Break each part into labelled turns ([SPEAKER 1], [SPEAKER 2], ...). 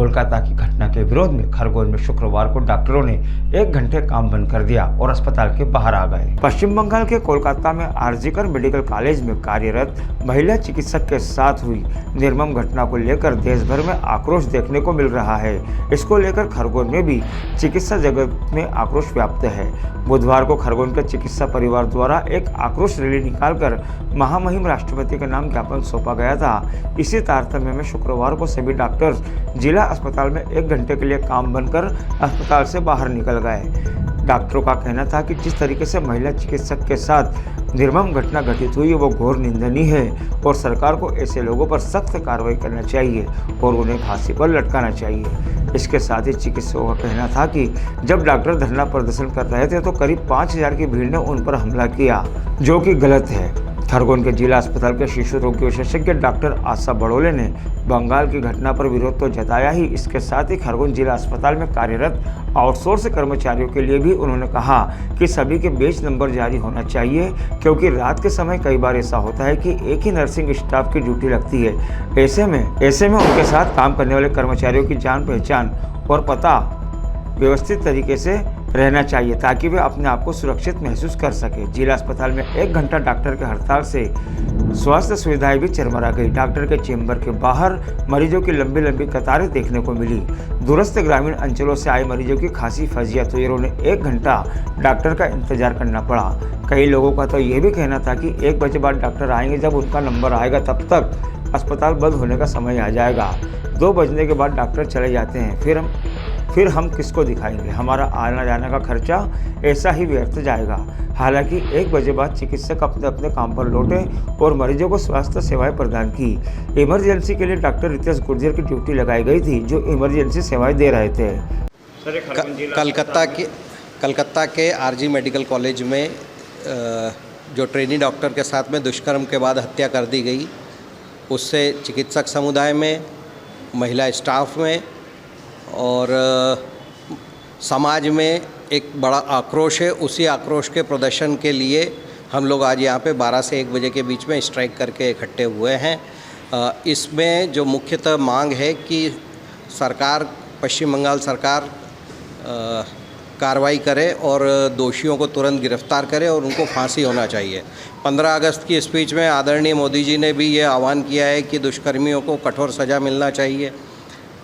[SPEAKER 1] कोलकाता की घटना के विरोध में खरगोन में शुक्रवार को डॉक्टरों ने 1 घंटे काम बंद कर दिया और अस्पताल के बाहर आ गए। पश्चिम बंगाल के कोलकाता में आरजीकर मेडिकल कॉलेज में कार्यरत महिला चिकित्सक के साथ हुई निर्मम घटना को लेकर देश भर में आक्रोश देखने को मिल रहा है। इसको लेकर खरगोन में भी चिकित्सा जगत में आक्रोश व्याप्त है। बुधवार को खरगोन के चिकित्सा परिवार द्वारा एक आक्रोश रैली निकालकर महामहिम राष्ट्रपति के नाम ज्ञापन सौंपा गया था। इसी तारतम्य में शुक्रवार को सभी डॉक्टर्स जिला अस्पताल में 1 घंटे के लिए काम बंद कर अस्पताल से बाहर निकल गए। डॉक्टरों का कहना था कि जिस तरीके से महिला चिकित्सक के साथ निर्मम घटना घटित हुई वो घोर निंदनीय है और सरकार को ऐसे लोगों पर सख्त कार्रवाई करना चाहिए और उन्हें फांसी पर लटकाना चाहिए। इसके साथ ही चिकित्सकों का कहना था कि जब डॉक्टर धरना प्रदर्शन कर रहे थे तो करीब 5000 की भीड़ ने उन पर हमला किया, जो कि गलत है। खरगोन के जिला अस्पताल के शिशु रोग विशेषज्ञ डॉक्टर आशा बड़ोले ने बंगाल की घटना पर विरोध तो जताया ही, इसके साथ ही खरगोन जिला अस्पताल में कार्यरत आउटसोर्स कर्मचारियों के लिए भी उन्होंने कहा कि सभी के बेच नंबर जारी होना चाहिए, क्योंकि रात के समय कई बार ऐसा होता है कि एक ही नर्सिंग स्टाफ की ड्यूटी लगती है। ऐसे में उनके साथ काम करने वाले कर्मचारियों की जान पहचान और पता व्यवस्थित तरीके से रहना चाहिए ताकि वे अपने आप को सुरक्षित महसूस कर सके। जिला अस्पताल में 1 घंटा डॉक्टर के हड़ताल से स्वास्थ्य सुविधाएं भी चरमरा गई। डॉक्टर के चेंबर के बाहर मरीजों की लंबी लंबी कतारें देखने को मिली। दूरस्थ ग्रामीण अंचलों से आए मरीजों की खांसी फजियत हुई और उन्हें 1 घंटा डॉक्टर का इंतजार करना पड़ा। कई लोगों का तो ये भी कहना था कि 1 बजे बाद डॉक्टर आएंगे, जब उनका नंबर आएगा तब तक अस्पताल बंद होने का समय आ जाएगा। 2 बजने के बाद डॉक्टर चले जाते हैं, फिर हम किसको दिखाएंगे? हमारा आना जाने का खर्चा ऐसा ही व्यर्थ जाएगा। हालांकि 1 बजे बाद चिकित्सक अपने अपने काम पर लौटे और मरीजों को स्वास्थ्य सेवाएं प्रदान की। इमरजेंसी के लिए डॉक्टर रितेश गुर्जर की ड्यूटी लगाई गई थी, जो इमरजेंसी सेवाएं दे रहे थे।
[SPEAKER 2] कलकत्ता के आरजी मेडिकल कॉलेज में जो ट्रेनी डॉक्टर के साथ में दुष्कर्म के बाद हत्या कर दी गई, उससे चिकित्सक समुदाय में, महिला स्टाफ में और समाज में एक बड़ा आक्रोश है। उसी आक्रोश के प्रदर्शन के लिए हम लोग आज यहाँ पे 12 से 1 बजे के बीच में स्ट्राइक करके इकट्ठे हुए हैं। इसमें जो मुख्यतः मांग है कि सरकार, पश्चिम बंगाल सरकार कार्रवाई करे और दोषियों को तुरंत गिरफ्तार करे और उनको फांसी होना चाहिए। 15 अगस्त की स्पीच में आदरणीय मोदी जी ने भी ये आह्वान किया है कि दुष्कर्मियों को कठोर सज़ा मिलना चाहिए।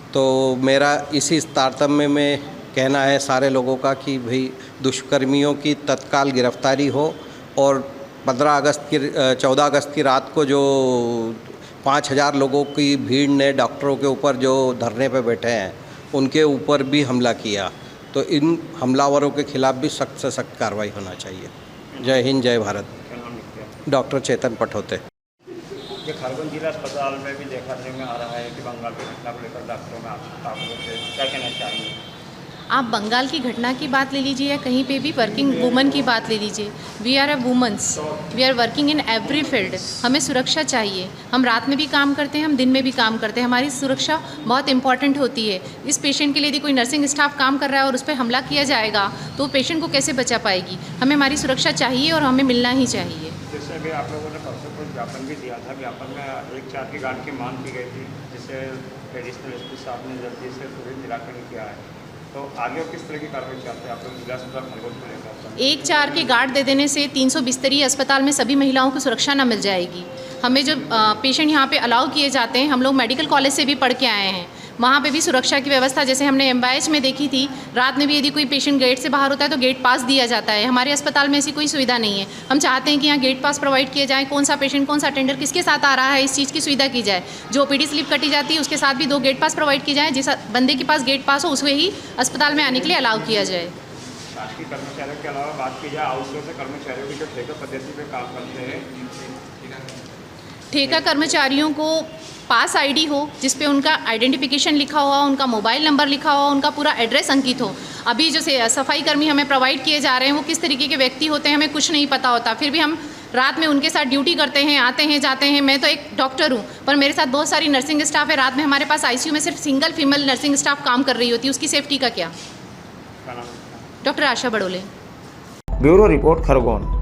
[SPEAKER 2] तो मेरा इसी तारतम्य में कहना है सारे लोगों का कि भाई दुष्कर्मियों की तत्काल गिरफ्तारी हो और 14 अगस्त की रात को जो 5000 लोगों की भीड़ ने डॉक्टरों के ऊपर जो धरने पे बैठे हैं उनके ऊपर भी हमला किया, तो इन हमलावरों के खिलाफ भी सख्त से सख्त कार्रवाई होना चाहिए। जय हिंद, जय भारत। डॉक्टर चेतन पटोते।
[SPEAKER 1] ये खरगोन जिला अस्पताल में भी देखने में आ रहा है कि बंगाल की घटना को लेकर डॉक्टरों में आक्रोश है, क्या कहना चाहेंगे?
[SPEAKER 3] आप बंगाल की घटना की बात ले लीजिए या कहीं पे भी वर्किंग वुमन की बात ले लीजिए। We are a womens, we are working in every field. हमें सुरक्षा चाहिए। हम रात में भी काम करते हैं, हम दिन में भी काम करते हैं। हमारी सुरक्षा बहुत इंपॉर्टेंट होती है। इस पेशेंट के लिए यदि कोई नर्सिंग स्टाफ काम कर रहा है और उस पर हमला किया जाएगा तो पेशेंट को कैसे बचा पाएगी? हमें हमारी सुरक्षा चाहिए और हमें मिलना ही चाहिए।
[SPEAKER 1] जैसे अभी आप लोगों ने परसों को ज्ञापन भी दिया था, ज्ञापन में 1-4 की गार्ड की मांग की गई थी, जिसे एडिशनल एसपी साहब ने जल्दी से तुरंत निराकरण किया है। तो आगे किस तरह की कार्रवाई चाहते हैं आप लोग जिला अस्पताल खरगोन को लेकर?
[SPEAKER 3] 1-4 के गार्ड दे देने से 300 बिस्तरी अस्पताल में सभी महिलाओं को सुरक्षा न मिल जाएगी। हमें जो पेशेंट यहाँ पे अलाउ किए जाते हैं, हम लोग मेडिकल कॉलेज से भी पढ़ के आए हैं, वहाँ पे भी सुरक्षा की व्यवस्था जैसे हमने MBIH में देखी थी। रात में भी यदि कोई पेशेंट गेट से बाहर होता है तो गेट पास दिया जाता है। हमारे अस्पताल में ऐसी कोई सुविधा नहीं है। हम चाहते हैं कि यहाँ गेट पास प्रोवाइड किए जाए। कौन सा पेशेंट, कौन सा अटेंडर किसके साथ आ रहा है, इस चीज़ की सुविधा की जाए। जो OPD स्लिप कटी जाती है उसके साथ भी 2 गेट पास प्रोवाइड किए जाए। जिस बंदे के पास गेट पास हो उसमें ही अस्पताल में आने के लिए अलाउ किया जाए।
[SPEAKER 1] शासकीय कर्मचारियों के अलावा बात की जाए आउटसोर्स कर्मचारियों की जो ठेका पद्धति पे काम करते हैं,
[SPEAKER 3] ठेका कर्मचारियों को पास आईडी हो जिस पे उनका आइडेंटिफिकेशन लिखा हुआ, उनका मोबाइल नंबर लिखा हुआ, उनका पूरा एड्रेस अंकित हो। अभी जो सफाई कर्मी हमें प्रोवाइड किए जा रहे हैं वो किस तरीके के व्यक्ति होते हैं हमें कुछ नहीं पता होता, फिर भी हम रात में उनके साथ ड्यूटी करते हैं, आते हैं जाते हैं। मैं तो एक डॉक्टर हूँ पर मेरे साथ बहुत सारी नर्सिंग स्टाफ है। रात में हमारे पास ICU में सिर्फ सिंगल फीमेल नर्सिंग स्टाफ काम कर रही होती है, उसकी सेफ्टी का क्या? Doctor Asha Badole.
[SPEAKER 1] Bureau report, Khargone.